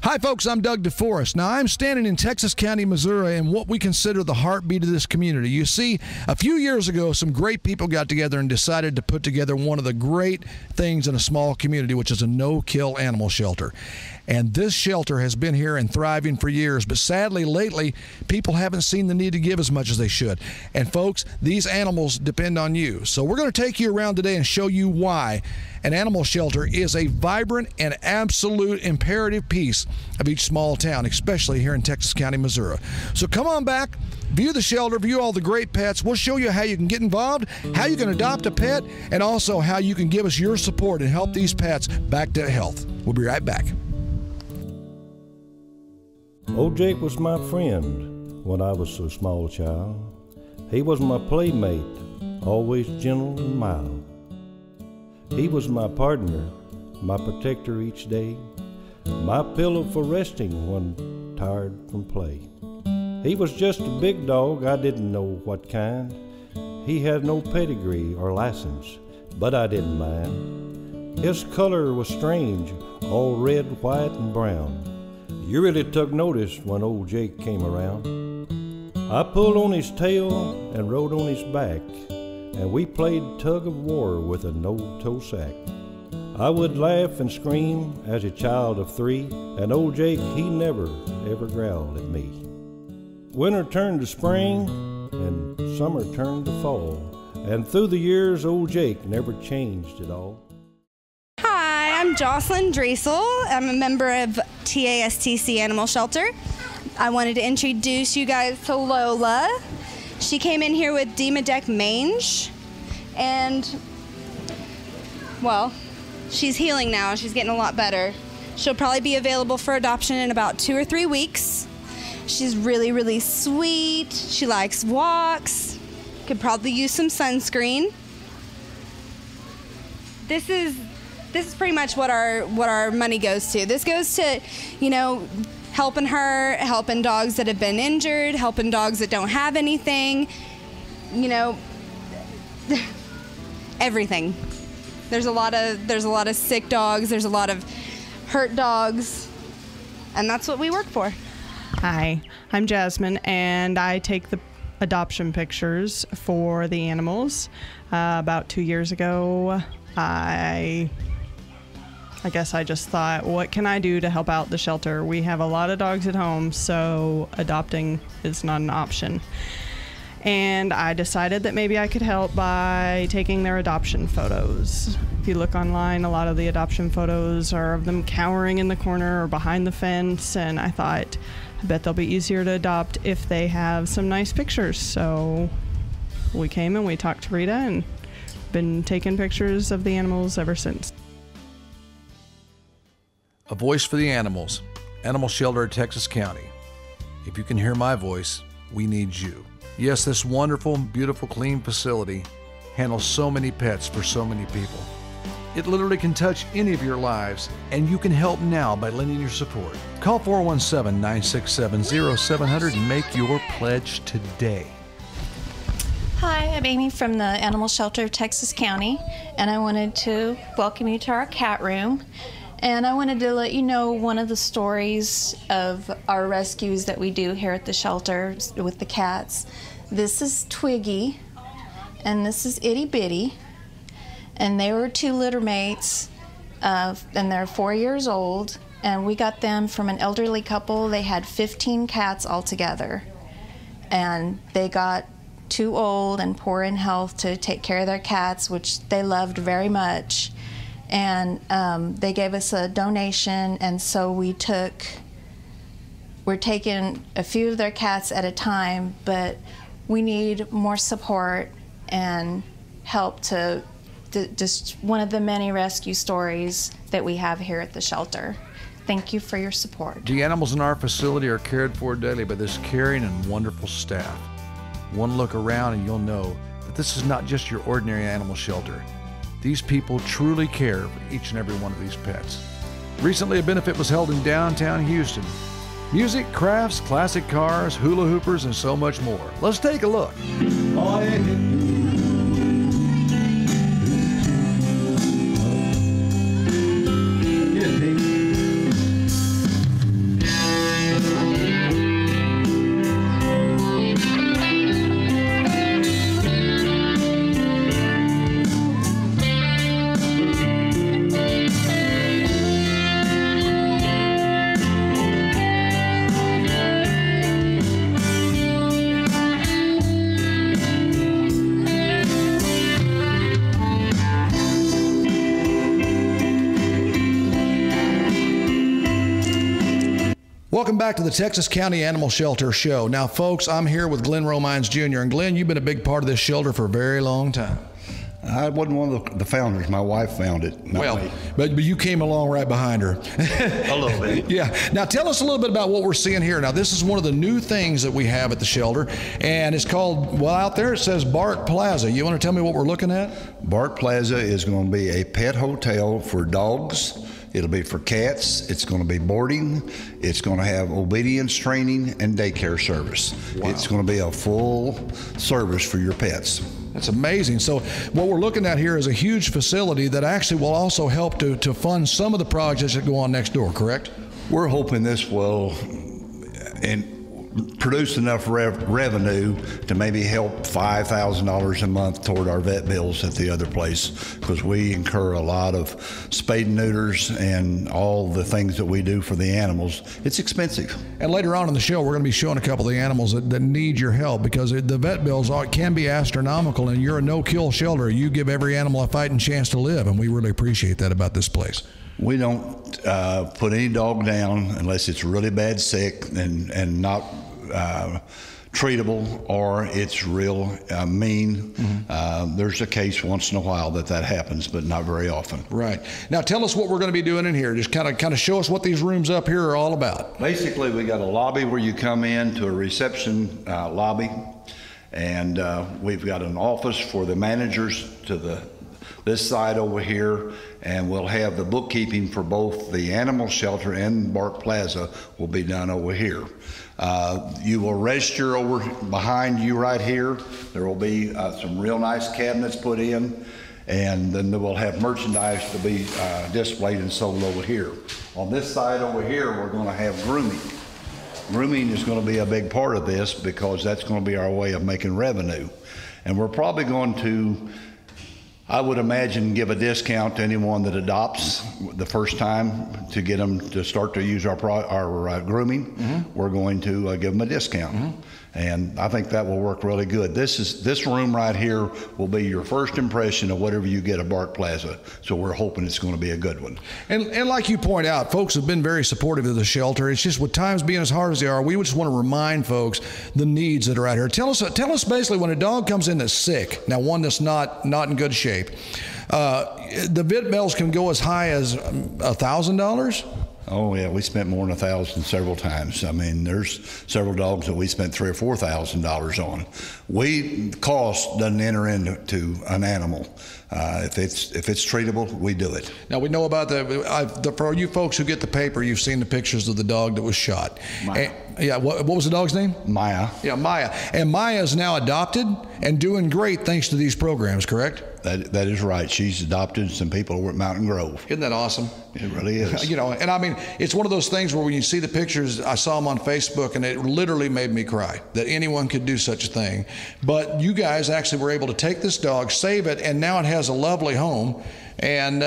Hi, folks. I'm Doug DeForest. Now, I'm standing in Texas County, Missouri, in what we consider the heartbeat of this community. You see, a few years ago, some great people got together and decided to put together one of the great things in a small community, which is a no-kill animal shelter. And this shelter has been here and thriving for years, but sadly, lately, people haven't seen the need to give as much as they should. And folks, these animals depend on you. So we're going to take you around today and show you why an animal shelter is a vibrant and absolute imperative piece of each small town, especially here in Texas County, Missouri. So come on back, view the shelter, view all the great pets. We'll show you how you can get involved, how you can adopt a pet, and also how you can give us your support and help these pets back to health. We'll be right back. Old Jake was my friend when I was a small child. He was my playmate, always gentle and mild. He was my partner, my protector each day, my pillow for resting when tired from play. He was just a big dog, I didn't know what kind. He had no pedigree or license, but I didn't mind. His color was strange, all red, white, and brown. You really took notice when old Jake came around. I pulled on his tail and rode on his back, and we played tug of war with a no-toe sack. I would laugh and scream as a child of 3, and old Jake, he never, ever growled at me. Winter turned to spring, and summer turned to fall, and through the years, old Jake never changed at all. Hi, I'm Jocelyn Driesel. I'm a member of TASTC Animal Shelter. I wanted to introduce you guys to Lola. She came in here with Demodeck mange, and, well, she's healing now. She's getting a lot better. She'll probably be available for adoption in about 2 or 3 weeks. She's really, really sweet. She likes walks. Could probably use some sunscreen. This is pretty much what our money goes to. This goes to, you know, helping her, helping dogs that have been injured, helping dogs that don't have anything, you know, everything. There's a lot of sick dogs, there's a lot of hurt dogs, and that's what we work for. Hi, I'm Jasmine, and I take the adoption pictures for the animals. About 2 years ago, I guess I just thought, what can I do to help out the shelter? We have a lot of dogs at home, so adopting is not an option. And I decided that maybe I could help by taking their adoption photos. If you look online, a lot of the adoption photos are of them cowering in the corner or behind the fence, and I thought, I bet they'll be easier to adopt if they have some nice pictures. So we came and we talked to Rita and been taking pictures of the animals ever since. A voice for the animals. Animal Shelter at Texas County. If you can hear my voice, we need you. Yes, this wonderful, beautiful, clean facility handles so many pets for so many people. It literally can touch any of your lives, and you can help now by lending your support. Call 417-967-0700 and make your pledge today. Hi, I'm Amy from the Animal Shelter of Texas County, and I wanted to welcome you to our cat room. And I wanted to let you know one of the stories of our rescues that we do here at the shelter with the cats. This is Twiggy, and this is Itty Bitty, and they were 2 litter mates, and they're 4 years old, and we got them from an elderly couple. They had 15 cats altogether, and they got too old and poor in health to take care of their cats, which they loved very much. And they gave us a donation, and so we're taking a few of their cats at a time, but we need more support and help to just one of the many rescue stories that we have here at the shelter. Thank you for your support. The animals in our facility are cared for daily by this caring and wonderful staff. One look around and you'll know that this is not just your ordinary animal shelter. These people truly care for each and every one of these pets. Recently, a benefit was held in downtown Houston. Music, crafts, classic cars, hula hoopers, and so much more. Let's take a look. Welcome back to the Texas County Animal Shelter Show. Now, folks, I'm here with Glenn Romines Jr. And Glenn, you've been a big part of this shelter for a very long time. I wasn't one of the founders. My wife found it. Well, but you came along right behind her. A little bit. Yeah. Now, tell us a little bit about what we're seeing here. Now, this is one of the new things that we have at the shelter, and it's called, well, out there it says Bark Plaza. You want to tell me what we're looking at? Bark Plaza is going to be a pet hotel for dogs. It'll be for cats. It's going to be boarding. It's going to have obedience training and daycare service. Wow. It's going to be a full service for your pets. That's amazing. So what we're looking at here is a huge facility that actually will also help to fund some of the projects that go on next door, correct? We're hoping this will produce enough revenue to maybe help $5,000 a month toward our vet bills at the other place, because we incur a lot of spade and neuters and all the things that we do for the animals. It's expensive. And later on in the show, we're going to be showing a couple of the animals that need your help, because the vet bills can be astronomical, and you're a no-kill shelter. You give every animal a fighting chance to live, and we really appreciate that about this place. We don't put any dog down unless it's really bad sick and not treatable, or it's real mean. Mm-hmm. There's a case once in a while that happens, but not very often. Right. Now tell us what we're going to be doing in here. Just kind of show us what these rooms up here are all about. Basically, we got a lobby where you come in to a reception lobby, and we've got an office for the managers to this side over here, and we'll have the bookkeeping for both the animal shelter and Bark Plaza will be done over here. You will register over behind you right here. There will be some real nice cabinets put in, and then we'll have merchandise to be displayed and sold over here. On this side over here, we're going to have grooming. Grooming is going to be a big part of this, because that's going to be our way of making revenue. And we're probably going to, I would imagine, give a discount to anyone that adopts the first time to get them to start to use our grooming. Mm-hmm. We're going to give them a discount. Mm-hmm. And I think that will work really good. This room right here will be your first impression of whatever you get at Bark Plaza. So we're hoping it's going to be a good one. And like you point out, folks have been very supportive of the shelter. It's just with times being as hard as they are, we just want to remind folks the needs that are out here. Tell us basically when a dog comes in that's sick, now one that's not in good shape, the vet bills can go as high as $1,000? Oh yeah, we spent more than $1,000 several times. I mean, there's several dogs that we spent $3,000 or $4,000 on. Cost doesn't enter into an animal. If it's treatable, we do it. Now we know about for you folks who get the paper, you've seen the pictures of the dog that was shot. Maya. Yeah, what was the dog's name? Maya. Yeah, Maya. And Maya is now adopted and doing great thanks to these programs, correct? That is right. She's adopted some people over at Mountain Grove. Isn't that awesome? It really is. And I mean, it's one of those things where when you see the pictures, I saw them on Facebook, and it literally made me cry that anyone could do such a thing. But you guys actually were able to take this dog, save it, and now it has a lovely home. And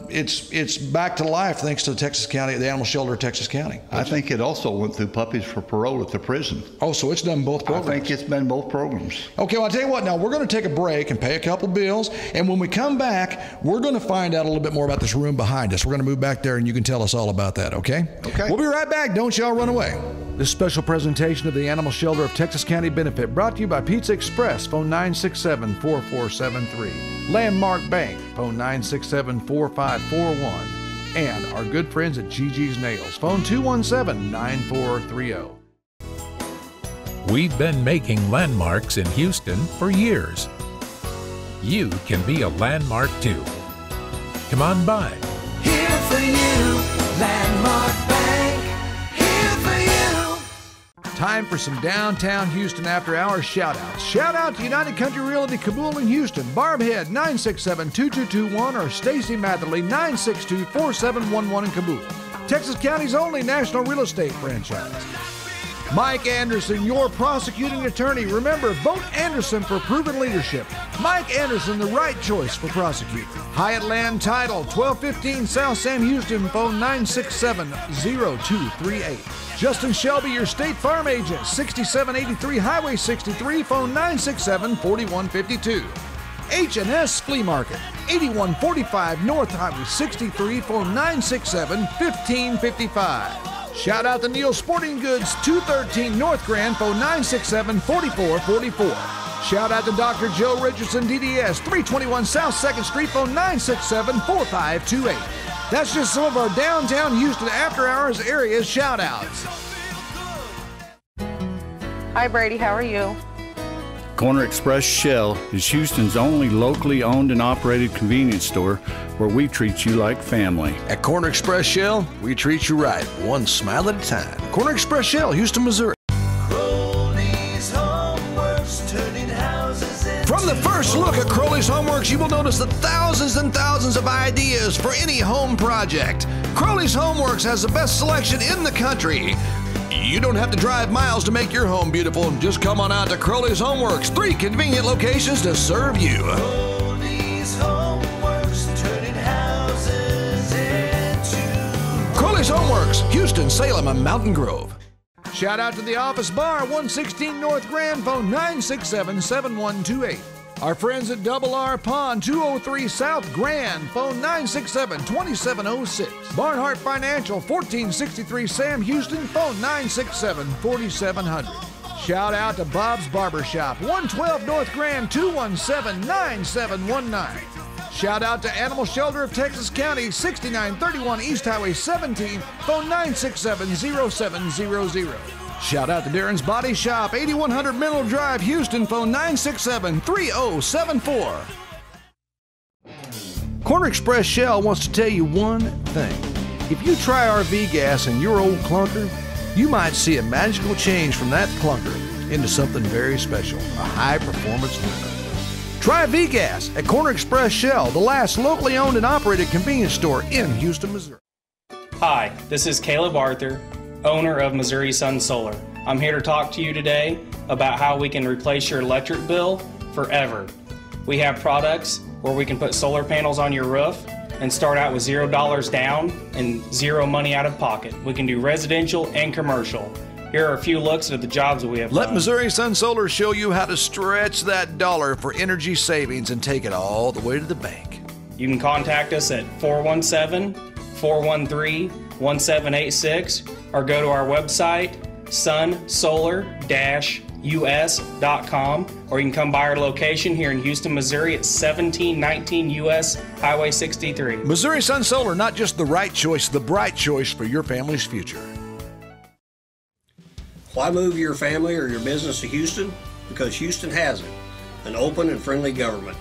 it's back to life thanks to the Animal Shelter of Texas County. I think it also went through puppies for parole at the prison. Oh, so it's done both programs. I think it's been both programs. Okay, well, I'll tell you what, now we're going to take a break and pay a couple bills, and when we come back, we're going to find out a little bit more about this room behind us. We're going to move back there, and you can tell us all about that, okay? Okay. We'll be right back. Don't y'all run away. This special presentation of the Animal Shelter of Texas County Benefit brought to you by Pizza Express, phone 967-4473. Landmark Bank, phone 967-4541. And our good friends at Gigi's Nails, phone 217-9430. We've been making landmarks in Houston for years. You can be a landmark too. Come on by. Here for you, Landmark Bank. Here for you. Time for some downtown Houston after-hours shout-outs. Shout-out to United Country Realty Kabul in Houston, Barb Head 967-2221 or Stacy Matherly 962-4711 in Kabul. Texas County's only national real estate franchise. Mike Anderson, your prosecuting attorney. Remember, vote Anderson for proven leadership. Mike Anderson, the right choice for prosecutor. Hyatt Land Title, 1215 South Sam Houston, phone 967-0238. Justin Shelby, your State Farm agent, 6783 Highway 63, phone 967-4152. H&S Flea Market, 8145 North Highway 63, phone 967-1555. Shout out to Neil Sporting Goods, 213 North Grand, phone 967-4444. Shout out to Dr. Joe Richardson, DDS, 321 South 2nd Street, phone 967-4528. That's just some of our downtown Houston after hours area shout outs. Hi Brady, how are you? Corner Express Shell is Houston's only locally owned and operated convenience store where we treat you like family. At Corner Express Shell, we treat you right, one smile at a time. Corner Express Shell, Houston, Missouri. Crowley's Homeworks, turning houses into From the first look at Crowley's Homeworks, you will notice the thousands and thousands of ideas for any home project. Crowley's Homeworks has the best selection in the country. You don't have to drive miles to make your home beautiful. Just come on out to Crowley's Homeworks, 3 convenient locations to serve you. Crowley's Homeworks, turning houses into Crowley's Homeworks, Houston, Salem, and Mountain Grove. Shout out to the Office Bar, 116 North Grand, phone 967-7128. Our friends at Double R Pond, 203 South Grand, phone 967-2706. Barnhart Financial, 1463 Sam Houston, phone 967-4700. Shout out to Bob's Barbershop, 112 North Grand, 217-9719. Shout out to Animal Shelter of Texas County, 6931 East Highway 17, phone 967-0700. Shout out to Darren's Body Shop, 8100 Mineral Drive, Houston, phone 967-3074. Corner Express Shell wants to tell you one thing. If you try RV gas in your old clunker, you might see a magical change from that clunker into something very special, a high-performance winner. Try V-Gas at Corner Express Shell, the last locally owned and operated convenience store in Houston, Missouri. Hi, this is Caleb Arthur, owner of Missouri Sun Solar. I'm here to talk to you today about how we can replace your electric bill forever. We have products where we can put solar panels on your roof and start out with $0 down and zero money out of pocket. We can do residential and commercial. Here are a few looks at the jobs that we have Let done. Missouri Sun Solar show you how to stretch that dollar for energy savings and take it all the way to the bank. You can contact us at 417-413-1786 or go to our website, sunsolar-us.com, or you can come by our location here in Houston, Missouri at 1719 US Highway 63. Missouri Sun Solar, not just the right choice, the bright choice for your family's future. Why move your family or your business to Houston? Because Houston has it, an open and friendly government.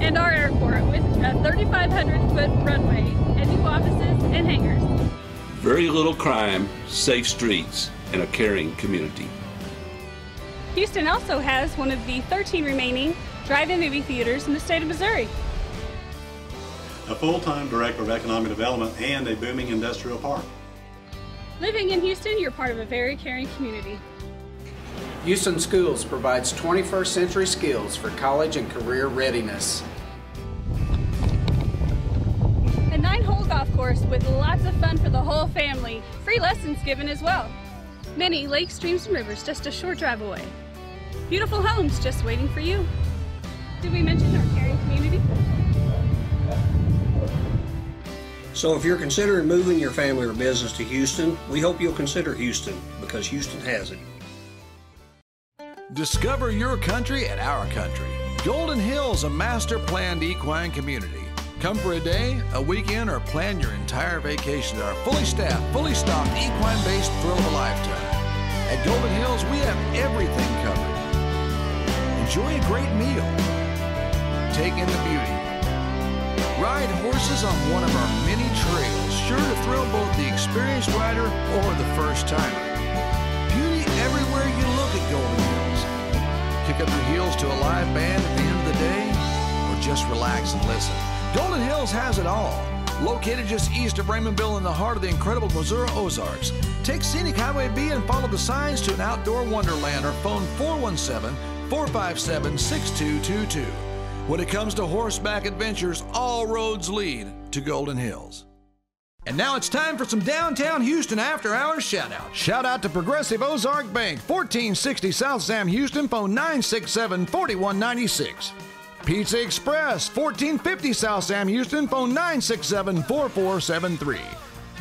And our airport with a 3,500-foot runway and new offices and hangars. Very little crime, safe streets, and a caring community. Houston also has one of the 13 remaining drive-in movie theaters in the state of Missouri. A full-time director of economic development and a booming industrial park. Living in Houston, you're part of a very caring community. Houston Schools provides 21st century skills for college and career readiness. A 9-hole golf course with lots of fun for the whole family. Free lessons given as well. Many lakes, streams, and rivers just a short drive away. Beautiful homes just waiting for you. Did we mention our caring community? So if you're considering moving your family or business to Houston, we hope you'll consider Houston, because Houston has it. Discover your country at our country. Golden Hills, a master planned equine community. Come for a day, a weekend, or plan your entire vacation at our fully staffed, fully stocked, equine-based thrill of a lifetime. At Golden Hills, we have everything covered. Enjoy a great meal. Take in the beauty. Ride horses on one of our many trails, sure to thrill both the experienced rider or the first timer. Beauty everywhere you look at Golden Hills. Kick up your heels to a live band at the end of the day, or just relax and listen. Golden Hills has it all. Located just east of Raymondville in the heart of the incredible Missouri Ozarks. Take Scenic Highway B and follow the signs to an outdoor wonderland, or phone 417-457-6222. When it comes to horseback adventures, all roads lead to Golden Hills. And now it's time for some downtown Houston after-hours shout-out. Shout out to Progressive Ozark Bank, 1460 South Sam Houston, phone 967-4196. Pizza Express, 1450 South Sam Houston, phone 967-4473.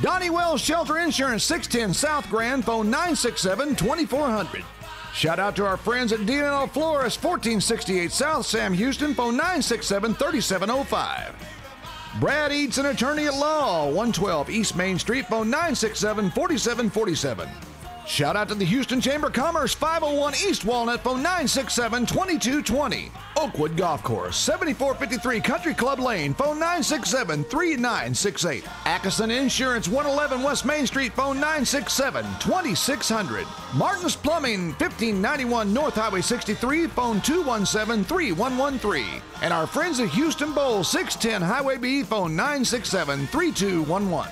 Donnie Wells Shelter Insurance, 610 South Grand, phone 967-2400. Shout out to our friends at DNL Flores, 1468 South Sam Houston, phone 967-3705. Brad Eats, an attorney at law, 112 East Main Street, phone 967-4747. Shout out to the Houston Chamber of Commerce, 501 East Walnut, phone 967-2220. Oakwood Golf Course, 7453 Country Club Lane, phone 967-3968. Ackerson Insurance, 111 West Main Street, phone 967-2600. Martin's Plumbing, 1591 North Highway 63, phone 217-3113. And our friends at Houston Bowl, 610 Highway B, phone 967-3211.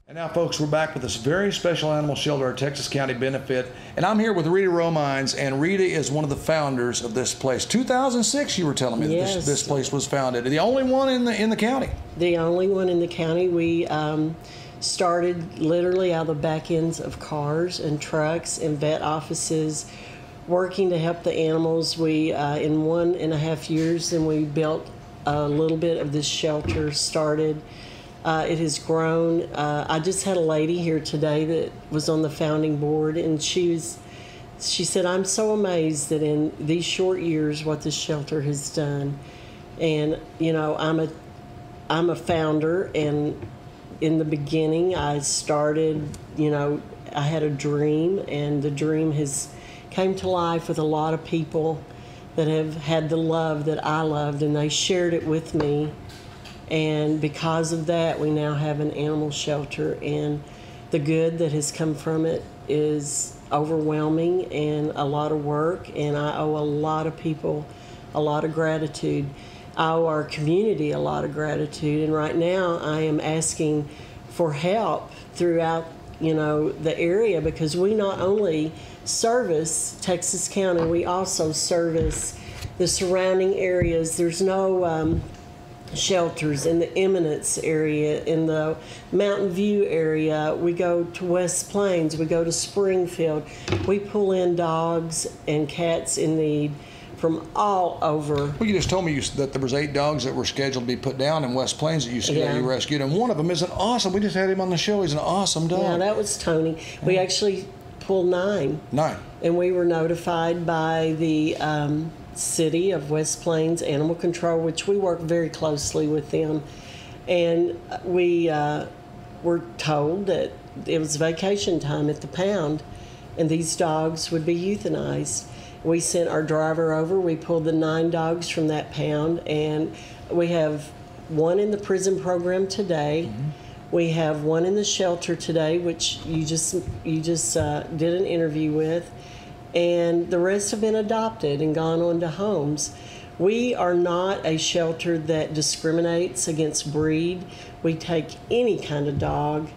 And now, folks, we're back with this very special animal shelter, our Texas County benefit. And I'm here with Rita Romines, and Rita is one of the founders of this place. 2006, you were telling me that this place was founded. The only one in the county. The only one in the county. We started literally out of the back ends of cars and trucks and vet offices, working to help the animals. We, in 1.5 years, then we built a little bit of this shelter, started. It has grown. I just had a lady here today that was on the founding board, and she said, I'm so amazed that in these short years what this shelter has done. And, you know, I'm a founder, and in the beginning I started, you know, I had a dream, and the dream has came to life with a lot of people that have had the love that I loved, and they shared it with me. And because of that, we now have an animal shelter, and the good that has come from it is overwhelming and a lot of work, and I owe a lot of people a lot of gratitude. I owe our community a lot of gratitude, and right now I am asking for help throughout, you know, the area, because we not only service Texas County, we also service the surrounding areas. There's no shelters in the Eminence area, in the Mountain View area. We go to West Plains, we go to Springfield. We pull in dogs and cats in need from all over. Well, you just told me that there was 8 dogs that were scheduled to be put down in West Plains that you rescued, and one of them is an awesome, we just had him on the show, he's an awesome dog. Yeah, that was Tony. We actually pulled 9. 9. And we were notified by the City of West Plains Animal Control, which we work very closely with them, and we were told that it was vacation time at the pound and these dogs would be euthanized. We sent our driver over, we pulled the 9 dogs from that pound, and we have 1 in the prison program today. We have 1 in the shelter today, which you just did an interview with, and the rest have been adopted and gone on to homes. We are not a shelter that discriminates against breed. We take any kind of dog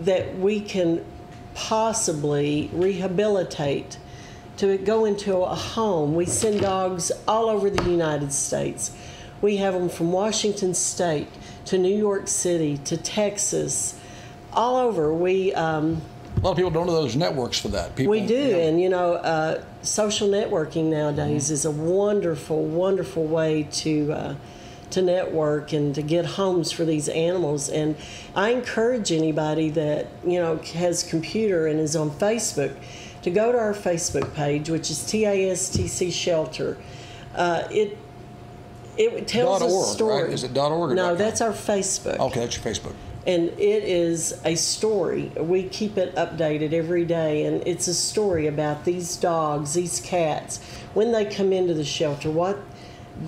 that we can possibly rehabilitate to go into a home. We send dogs all over the United States. We have them from Washington State to New York City to Texas, all over. A lot of people don't know those networks for that. We do, and you know, social networking nowadays is a wonderful, wonderful way to network and to get homes for these animals. And I encourage anybody that, you know, has a computer and is on Facebook to go to our Facebook page, which is TASTC Shelter. It tells a story. Right? Is it .org? Or no, that's our Facebook. Okay, that's your Facebook. And it is a story. We keep it updated every day, and it's a story about these dogs, these cats, when they come into the shelter, what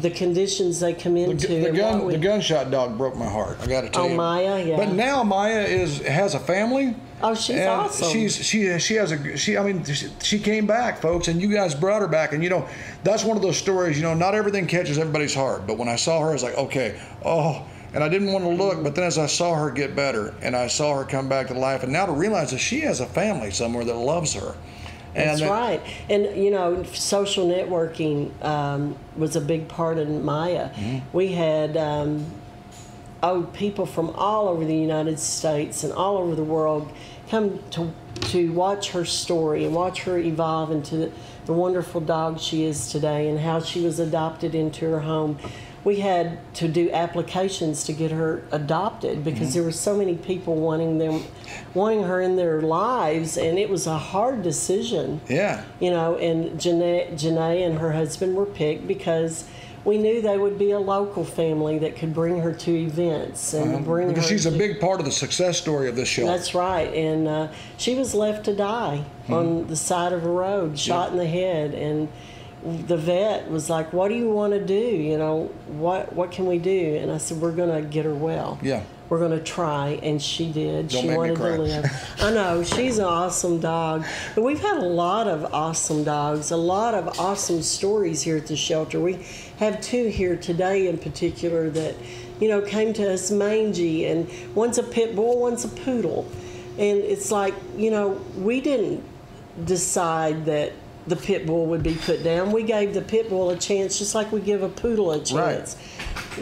the conditions they come into. The gunshot dog broke my heart, I got to tell you. Oh, Maya, yeah. But now Maya has a family. Oh, she's awesome. She came back, folks, and you guys brought her back, and you know, that's one of those stories, you know, not everything catches everybody's heart, but when I saw her, I was like, okay, and I didn't want to look, but then as I saw her get better and I saw her come back to life, and now to realize that she has a family somewhere that loves her. That's right. And, you know, social networking was a big part of Maya. We had people from all over the United States and all over the world come to watch her story and watch her evolve into the wonderful dog she is today and how she was adopted into her home. we had to do applications to get her adopted because there were so many people wanting her in their lives, and it was a hard decision. Yeah. You know, and Janae and her husband were picked because we knew they would be a local family that could bring her to events and bring because her. She's a big part of the success story of this shelter. That's right, and she was left to die on the side of a road, shot in the head, and the vet was like, "What do you want to do? You know, what can we do?" And I said, "We're going to get her well. Yeah. We're going to try," and she did. Don't she make me wanted cry. to live. I know, she's an awesome dog. But we've had a lot of awesome dogs, a lot of awesome stories here at the shelter. We have two here today in particular that, you know, came to us mangy, and one's a pit bull, one's a poodle. And it's like, you know, we didn't decide that the pit bull would be put down. We gave the pit bull a chance just like we give a poodle a chance. Right.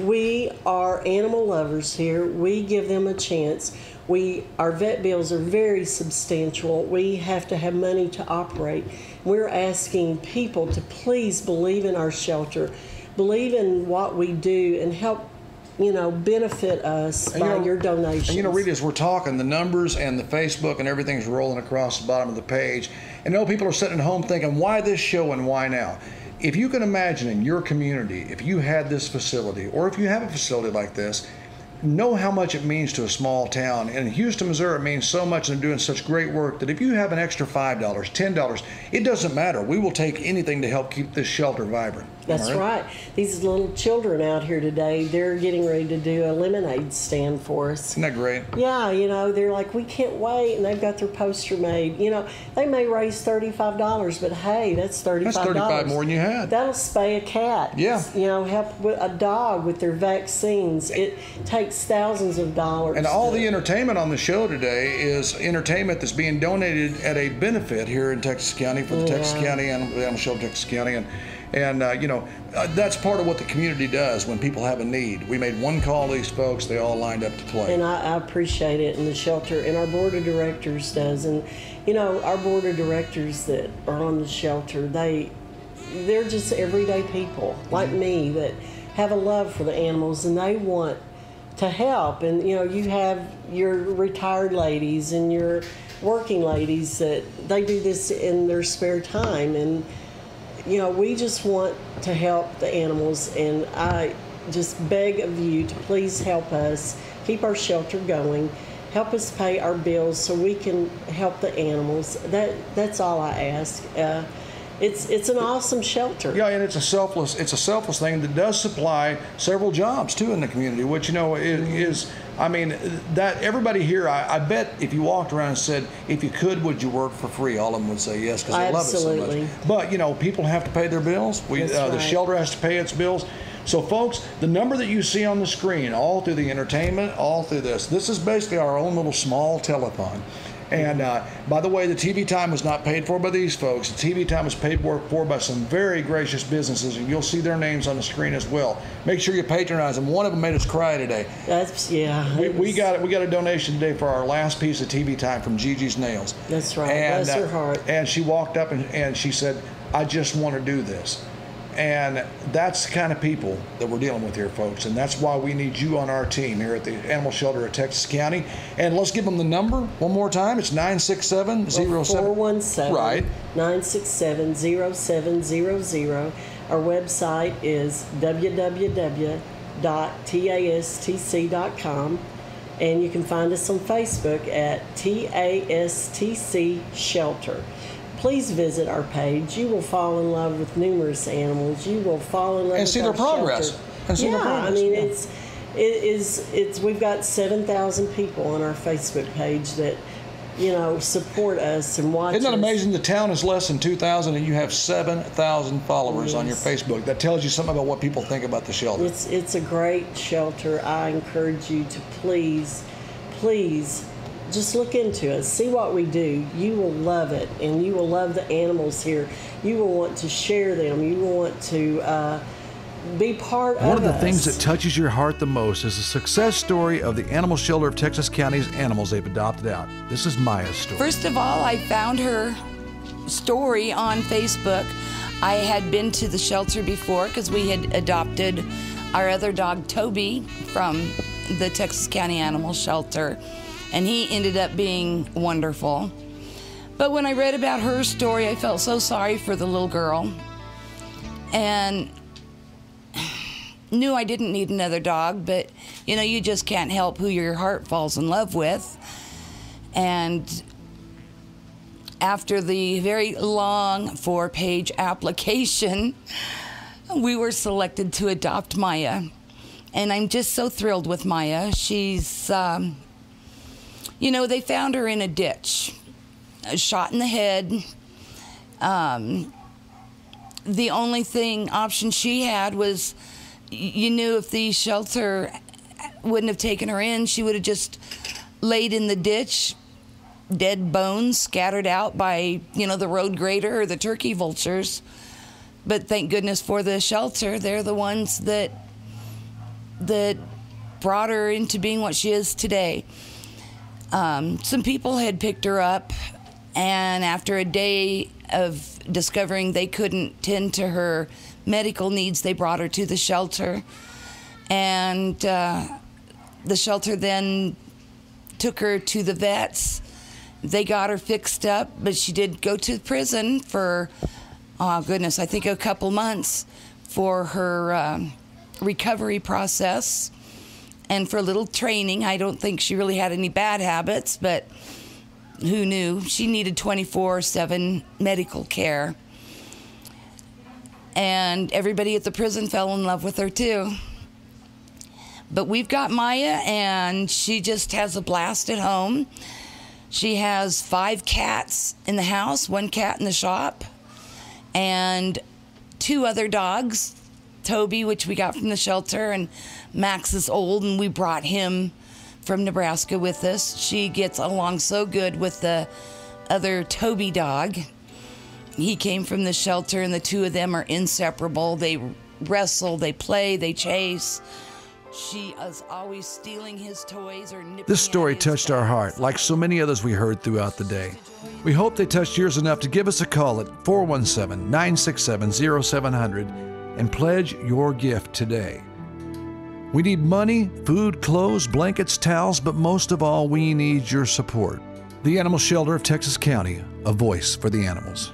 We are animal lovers here. We give them a chance. Our vet bills are very substantial. We have to have money to operate. We're asking people to please believe in our shelter, believe in what we do, and help, you know, benefit us by your donations. And you know, Rita, as we're talking, the numbers and the Facebook and everything's rolling across the bottom of the page. And I know people are sitting at home thinking, why this show and why now? If you can imagine in your community, if you had this facility, or if you have a facility like this, know how much it means to a small town. And in Houston, Missouri, it means so much, and they're doing such great work that if you have an extra $5, $10, it doesn't matter. We will take anything to help keep this shelter vibrant. That's right. These little children out here today, they're getting ready to do a lemonade stand for us. Isn't that great? Yeah, you know, they're like, we can't wait, and they've got their poster made. You know, they may raise $35, but hey, that's $35. That's $35 more than you had. That'll spay a cat. Yeah. You know, help with a dog with their vaccines. It takes thousands of dollars. And all the entertainment on the show today is entertainment that's being donated at a benefit here in Texas County for the Texas County Animal Shelter, Texas County, and you know, that's part of what the community does when people have a need. We made one call to these folks; they all lined up to play. And I appreciate it, and the shelter and our board of directors does. And you know, our board of directors that are on the shelter, they're just everyday people like me that have a love for the animals, and they want to help. And you know, you have your retired ladies and your working ladies that they do this in their spare time, and you know, we just want to help the animals, and I just beg of you to please help us keep our shelter going, help us pay our bills so we can help the animals. That's all I ask. It's an awesome shelter. Yeah, and it's a selfless thing that does supply several jobs too in the community, which, you know, is I mean, that everybody here, I bet if you walked around and said, if you could, would you work for free? All of them would say yes, because they love it so much. But, you know, people have to pay their bills. The shelter has to pay its bills. So, folks, the number that you see on the screen, all through the entertainment, all through this is basically our own little small telethon. And by the way, the TV time was not paid for by these folks. The TV time was paid for by some very gracious businesses, and you'll see their names on the screen as well. Make sure you patronize them. One of them made us cry today. We got a donation today for our last piece of TV time from Gigi's Nails. That's right. Bless her heart. And she walked up and she said, "I just want to do this." And that's the kind of people that we're dealing with here, folks. And that's why we need you on our team here at the Animal Shelter of Texas County. And let's give them the number one more time. It's 967-07. 417. Right. 967-0700. Our website is www.tastc.com. And you can find us on Facebook at TASTC Shelter. Please visit our page. You will fall in love with numerous animals. You will fall in love and see their progress. And see their progress. I mean, it's we've got 7,000 people on our Facebook page that, you know, support us and watch. Isn't that amazing? The town is less than 2,000, and you have 7,000 followers on your Facebook. That tells you something about what people think about the shelter. It's a great shelter. I encourage you to please just look into it. See what we do. You will love it, and you will love the animals here. You will want to share them. You will want to be part of us. One of the things that touches your heart the most is the success story of the Animal Shelter of Texas County's animals they've adopted out. This is Maya's story. First of all, I found her story on Facebook. I had been to the shelter before because we had adopted our other dog, Toby, from the Texas County Animal Shelter, and he ended up being wonderful. But when I read about her story, I felt so sorry for the little girl and knew I didn't need another dog, but you know, you just can't help who your heart falls in love with. And after the very long 4-page application, we were selected to adopt Maya. And I'm just so thrilled with Maya. She's, you know, they found her in a ditch, shot in the head. The only option she had was, you knew if the shelter wouldn't have taken her in, she would have just laid in the ditch, dead bones scattered out by, you know, the road grader or the turkey vultures. But thank goodness for the shelter. They're the ones that brought her into being what she is today. Some people had picked her up, and after a day of discovering they couldn't tend to her medical needs, they brought her to the shelter. And the shelter then took her to the vets. They got her fixed up, but she did go to prison for, oh goodness, I think a couple months for her recovery process and for a little training. I don't think she really had any bad habits, but who knew? She needed 24/7 medical care. And everybody at the prison fell in love with her too. But we've got Maya, and she just has a blast at home. She has 5 cats in the house, 1 cat in the shop, and 2 other dogs. Toby, which we got from the shelter, and Max is old, and we brought him from Nebraska with us. She gets along so good with the other Toby dog. He came from the shelter, and the 2 of them are inseparable. They wrestle, they play, they chase. She is always stealing his toys or nipping. This story touched our heart, like so many others we heard throughout the day. We hope they touched yours enough to give us a call at 417-967-0700 and pledge your gift today. We need money, food, clothes, blankets, towels, but most of all, we need your support. The Animal Shelter of Texas County, a voice for the animals.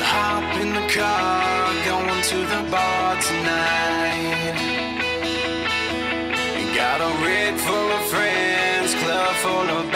Hop in the car, going to the bar tonight. You got a rig full of friends, club full of